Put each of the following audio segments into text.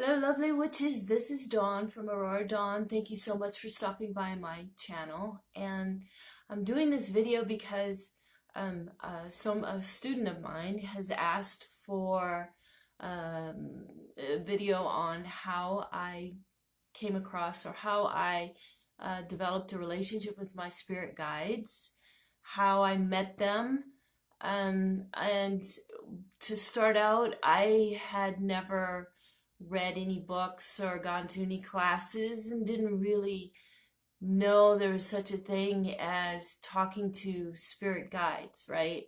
Hello, lovely witches. This is Dawn from Aurora Dawn. Thank you so much for stopping by my channel. And I'm doing this video because a student of mine has asked for a video on how I came across or how I developed a relationship with my spirit guides, how I met them. And to start out, I had never read any books or gone to any classes and didn't really know there was such a thing as talking to spirit guides, right?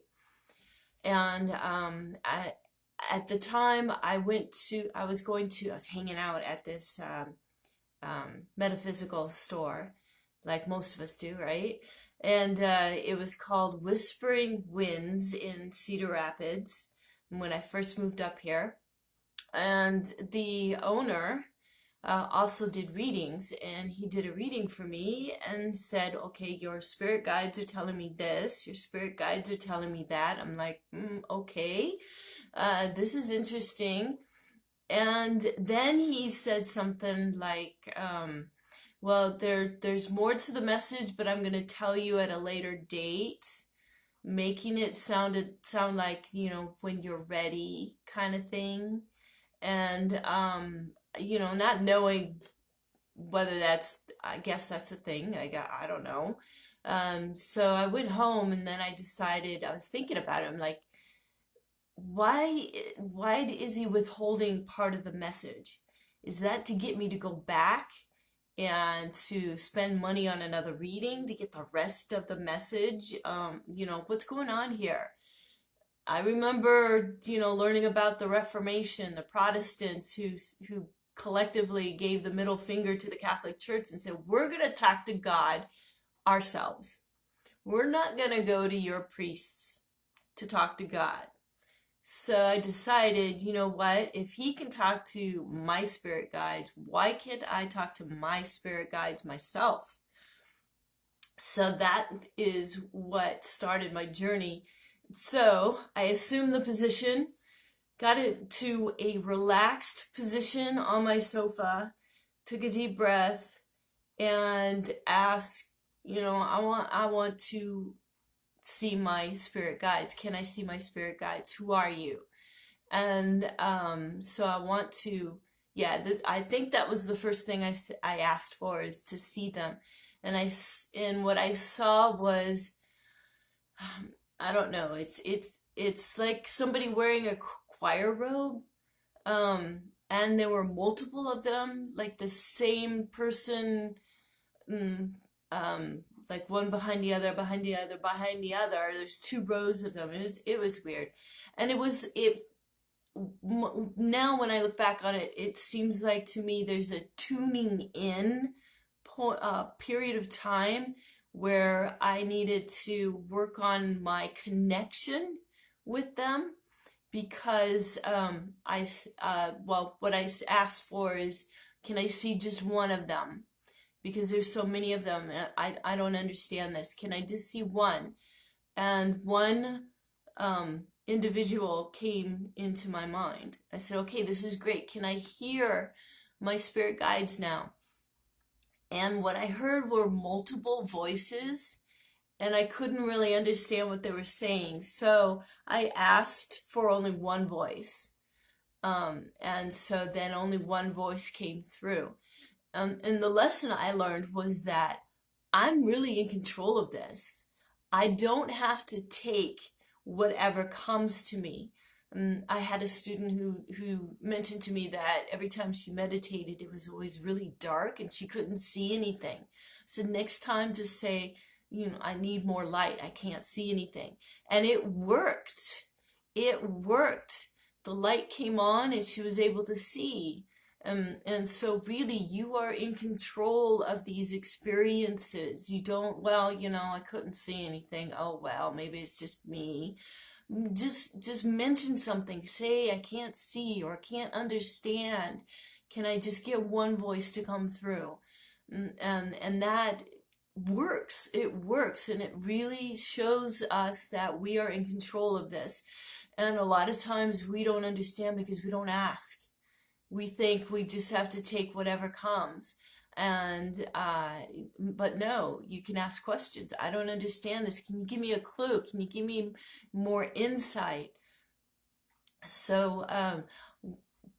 And at the time I was hanging out at this metaphysical store, like most of us do, right? And it was called Whispering Winds in Cedar Rapids when I first moved up here. And the owner also did readings, and he did a reading for me and said, okay, your spirit guides are telling me this, your spirit guides are telling me that. I'm like, okay, this is interesting. And then he said something like, well, there's more to the message, but I'm going to tell you at a later date, making it sound like, when you're ready kind of thing. And not knowing whether I guess that's a thing. I don't know. So I went home and then I decided, I was thinking about it. I'm like, why is he withholding part of the message? Is that to get me to go back and to spend money on another reading to get the rest of the message? What's going on here? I remember, learning about the Reformation, the Protestants who collectively gave the middle finger to the Catholic Church and said, we're going to talk to God ourselves. We're not going to go to your priests to talk to God. So I decided, you know what? If he can talk to my spirit guides, why can't I talk to my spirit guides myself? So that is what started my journey. So I assumed the position, got it to a relaxed position on my sofa, took a deep breath, and asked, I want to see my spirit guides. Can I see my spirit guides? Who are you? And so I want to, I think that was the first thing I asked for, is to see them. And what I saw was, I don't know. It's like somebody wearing a choir robe. And there were multiple of them, like the same person, mm, like one behind the other, behind the other, behind the other. There's two rows of them. It was weird, and now when I look back on it, it seems like to me there's a tuning in period of time where I needed to work on my connection with them, because what I asked for is, can I see just one of them? Because there's so many of them, and I don't understand this. Can I just see one? And one individual came into my mind. I said, okay, this is great. Can I hear my spirit guides now? And what I heard were multiple voices, and I couldn't really understand what they were saying. So I asked for only one voice. And so then only one voice came through. And the lesson I learned was that I'm really in control of this. I don't have to take whatever comes to me. I had a student who mentioned to me that every time she meditated, it was always really dark and she couldn't see anything. So next time, just say, I need more light. I can't see anything. And it worked. It worked. The light came on and she was able to see. And so really you are in control of these experiences. You don't, well, I couldn't see anything. Oh, well, maybe it's just me. Just mention something. Say, I can't see or can't understand. Can I just get one voice to come through? And that works. It works, and it really shows us that we are in control of this. And a lot of times we don't understand because we don't ask. we think we just have to take whatever comes. And but no, you can ask questions. I don't understand this. Can you give me a clue? Can you give me more insight? So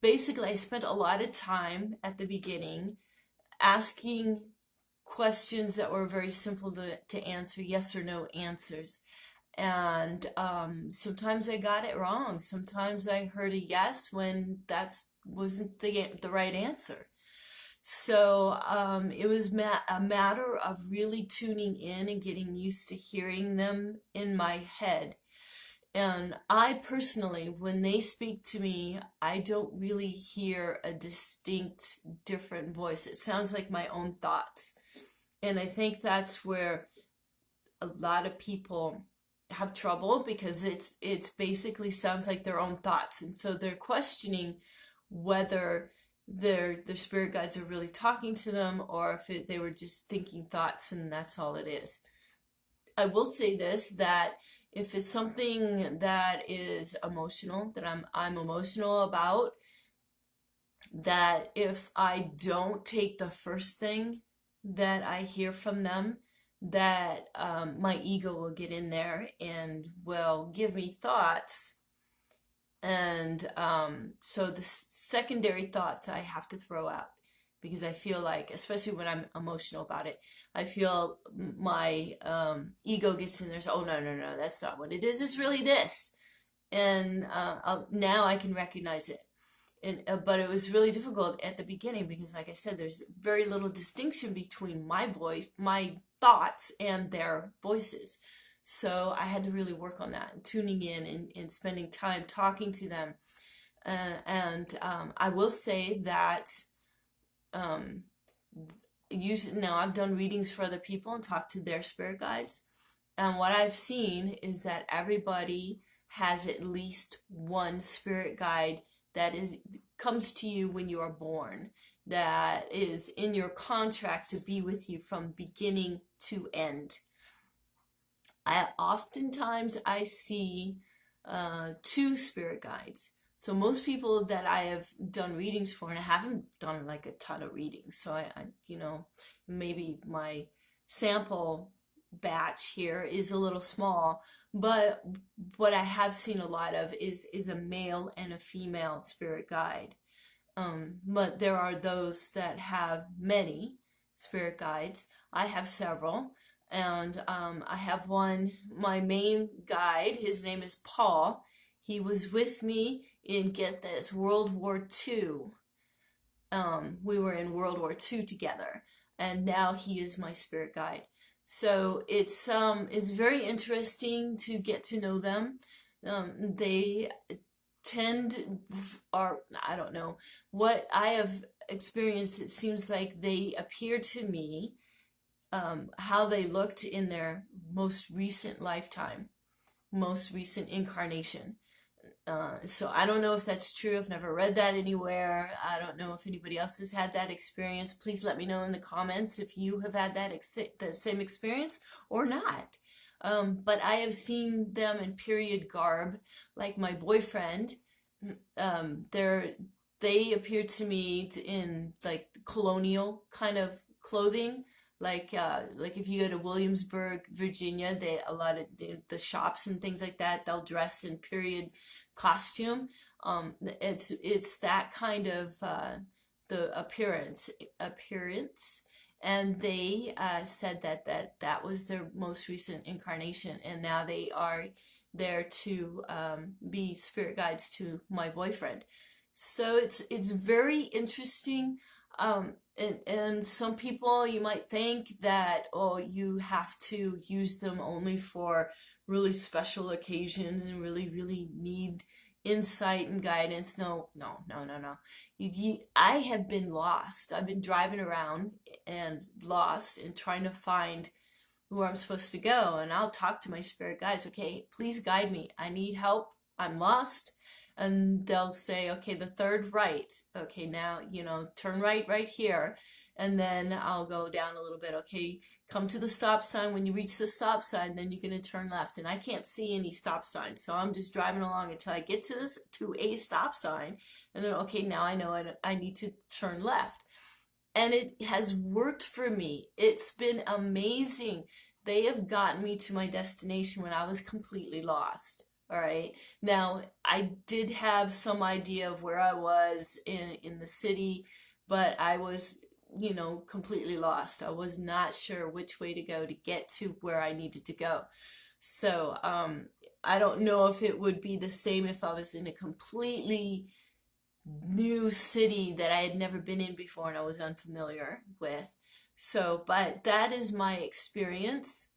basically, I spent a lot of time at the beginning asking questions that were very simple to answer, yes or no answers. And sometimes I got it wrong. Sometimes I heard a yes when that wasn't the right answer. So it was a matter of really tuning in and getting used to hearing them in my head. And I personally, when they speak to me, I don't really hear a distinct, different voice. It sounds like my own thoughts. And I think that's where a lot of people have trouble, because it's basically sounds like their own thoughts. And so they're questioning whether their spirit guides are really talking to them, or if they were just thinking thoughts and that's all it is. I will say this, that if it's something that is emotional, that I'm emotional about, that if I don't take the first thing that I hear from them, that my ego will get in there and will give me thoughts. And so the secondary thoughts I have to throw out, because I feel like, especially when I'm emotional about it, I feel my ego gets in there. So, oh, no, no, no, that's not what it is. It's really this. And now I can recognize it. But it was really difficult at the beginning because, like I said, there's very little distinction between my voice, my thoughts, and their voices. So I had to really work on that, and tuning in and spending time talking to them. And I will say that usually now I've done readings for other people and talked to their spirit guides. And what I've seen is that everybody has at least one spirit guide that comes to you when you are born, that is in your contract to be with you from beginning to end. Oftentimes I see two spirit guides. So most people that I have done readings for, and I haven't done like a ton of readings, so maybe my sample batch here is a little small, but what I have seen a lot of is a male and a female spirit guide. But there are those that have many spirit guides. I have several, and I have one, my main guide, his name is Paul. He was with me in, get this, World War II. We were in World War II together, and now he is my spirit guide. So it's very interesting to get to know them. They I don't know, what I have experienced, it seems like they appear to me how they looked in their most recent lifetime, most recent incarnation. So I don't know if that's true. I've never read that anywhere. I don't know if anybody else has had that experience. Please let me know in the comments if you have had that same experience or not. But I have seen them in period garb, like my boyfriend. They appear to me in like colonial kind of clothing. Like if you go to Williamsburg, Virginia, a lot of the shops and things like that, they'll dress in period costume. It's that kind of the appearance, and they said that was their most recent incarnation, and now they are there to be spirit guides to my boyfriend. So it's very interesting. And some people, you might think that, oh, you have to use them only for really special occasions and really, really need insight and guidance. No, no, no, no, no. I have been lost. I've been driving around and lost and trying to find where I'm supposed to go. And I'll talk to my spirit guides. Okay, please guide me. I need help. I'm lost. And they'll say, okay, the third right. Okay, now, turn right here. And then I'll go down a little bit. Okay, come to the stop sign. When you reach the stop sign, then you're going to turn left. And I can't see any stop signs, so I'm just driving along until I get to a stop sign. And then, okay, now I know I need to turn left. And it has worked for me. It's been amazing. They have gotten me to my destination when I was completely lost. All right. Now, I did have some idea of where I was in the city, but I was, completely lost. I was not sure which way to go to get to where I needed to go. So, I don't know if it would be the same if I was in a completely new city that I had never been in before and I was unfamiliar with. So, but that is my experience.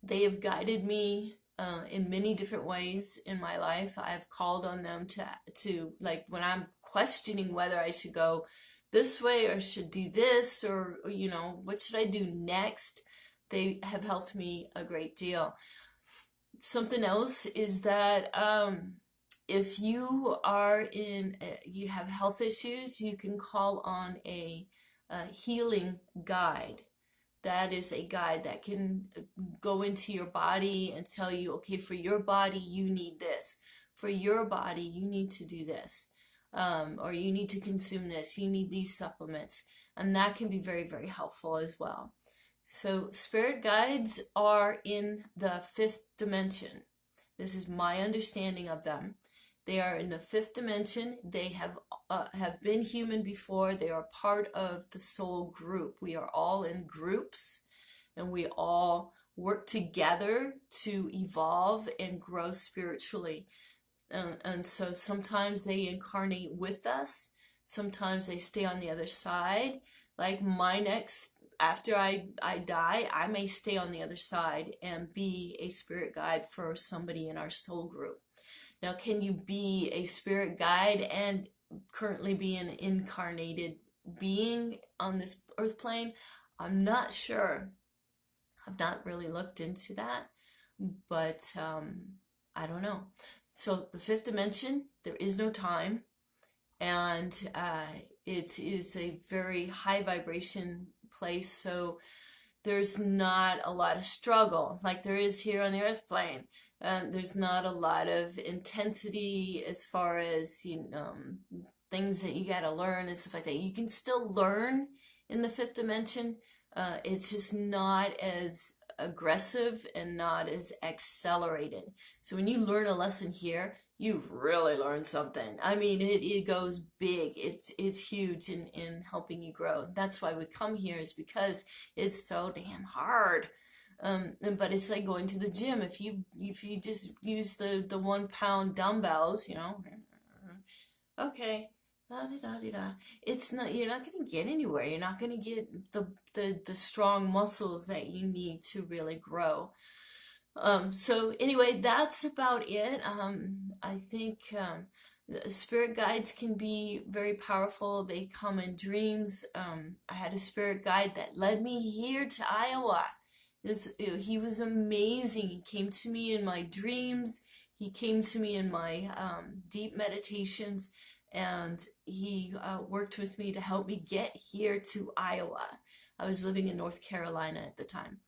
They have guided me in many different ways in my life. I've called on them to like when I'm questioning whether I should go this way or should do this or what should I do next. They have helped me a great deal. Something else is that if you are you have health issues, you can call on a healing guide. That is a guide that can go into your body and tell you, okay, for your body, you need this. For your body, you need to do this. Or you need to consume this. You need these supplements. And that can be very, very helpful as well. So spirit guides are in the fifth dimension. This is my understanding of them. They are in the fifth dimension. They have been human before. They are part of the soul group. We are all in groups, and we all work together to evolve and grow spiritually. And so sometimes they incarnate with us. Sometimes they stay on the other side. Like after I die, I may stay on the other side and be a spirit guide for somebody in our soul group. Now, can you be a spirit guide and currently be an incarnated being on this earth plane? I'm not sure. I've not really looked into that, but I don't know. So the fifth dimension, there is no time, and it is a very high vibration place, so there's not a lot of struggle like there is here on the earth plane. There's not a lot of intensity as far as things that you got to learn and stuff like that. You can still learn in the fifth dimension. It's just not as aggressive and not as accelerated. So when you learn a lesson here, you really learn something. I mean, it goes big. It's huge in helping you grow. That's why we come here, is because it's so damn hard. But it's like going to the gym. If you just use the 1 pound dumbbells, okay, it's not, you're not going to get anywhere. You're not going to get the strong muscles that you need to really grow. So anyway, that's about it. I think spirit guides can be very powerful. They come in dreams. I had a spirit guide that led me here to Iowa. He was amazing. He came to me in my dreams. He came to me in my deep meditations, and he worked with me to help me get here to Iowa. I was living in North Carolina at the time.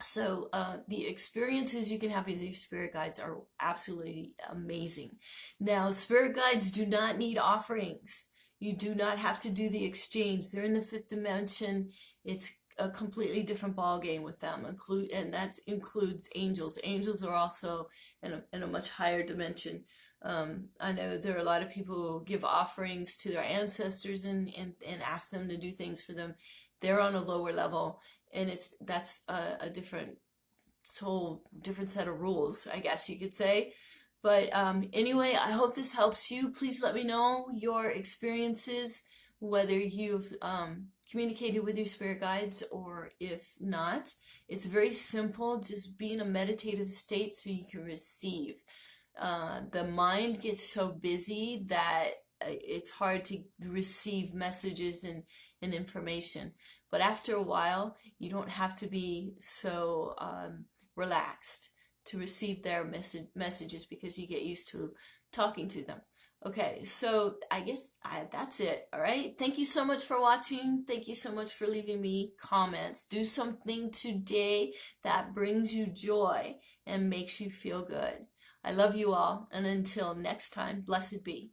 So the experiences you can have with your spirit guides are absolutely amazing. Now, spirit guides do not need offerings. You do not have to do the exchange. They're in the fifth dimension. It's a completely different ball game with them, and that includes angels. Angels are also in a much higher dimension. I know there are a lot of people who give offerings to their ancestors and ask them to do things for them. They're on a lower level, and that's a different set of rules, I guess you could say. But anyway, I hope this helps you. Please let me know your experiences, whether you've communicated with your spirit guides or if not. It's very simple. Just be in a meditative state so you can receive. The mind gets so busy that it's hard to receive messages and information. But after a while, you don't have to be so relaxed to receive their messages, because you get used to talking to them. Okay, so I guess that's it. All right. Thank you so much for watching. Thank you so much for leaving me comments. Do something today that brings you joy and makes you feel good. I love you all. And until next time, blessed be.